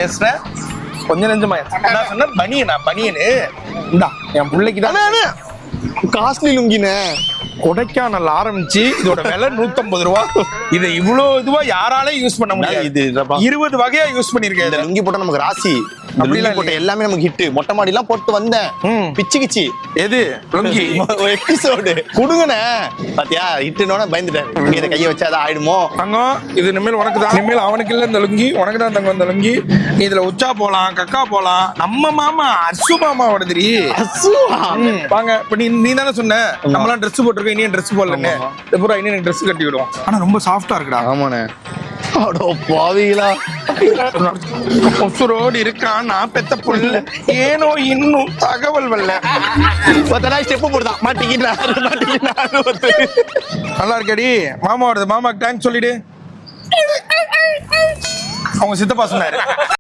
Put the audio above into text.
பேசுறேன் கொஞ்சம் நெஞ்சமா நான் சொன்ன பனியனு இந்தா என் பிள்ளைக்கு தானே காஸ்ட்லி லுங்கினே. கொடைக்கானல் ஆரம்பிச்சு இதோட விலை 150 ரூபா. இதை இவ்வளவு இதுவா யாராலையும் யூஸ் பண்ண முடியாது. இது 20 வகையா யூஸ் பண்ணிருக்கேன். இந்த லுங்கி போட்டா நமக்கு ராசி. அப்படிலாம் போட்ட எல்லாமே நமக்கு ஹிட். மொட்டை மாடி எல்லாம் போட்டு வந்தேன், பிச்சுக்கிச்சு. எது லுங்கி எபிசோடு குடுங்கண்ணே. பாத்தியா ஹிட்னோட பயந்துட்டேன். இதை கையை வச்சா அதை ஆயிடுமோ. தங்கம் இது இனிமேல் உனக்கு தான். இனிமேல் அவனுக்கு இல்ல இந்த லுங்கி, உனக்கு தான் தங்கம் இந்த லுங்கி. நீ இதுல உச்சா போலாம், கக்கா போலாம். நம்ம மாமா அசு மாமா வருதுரி. வாங்க இப்ப நீ தானே சொன்ன நம்மளாம் ட்ரெஸ் போட்டிருக்கோம், இனியும் ட்ரெஸ் போடலன்னு. பூரா இனி எனக்கு ட்ரெஸ் கட்டி விடுவோம். ஆனா ரொம்ப சாஃப்டா இருக்குடா. ஆமாண்ணே. அடோ பாவிகளா, ஒசுரோடு இருக்கான் நான் பெத்த புள்ள, ஏனோ இன்னும் தகவல் வரல. ஸ்டெப் போடுதான் மாட்டிக்கிட்டா. நல்லா இருக்கடி. மாமா வருது, மாமாக்கு தேங்க்ஸ் சொல்லிடு. அவங்க சித்தப்பா சொன்னாரு.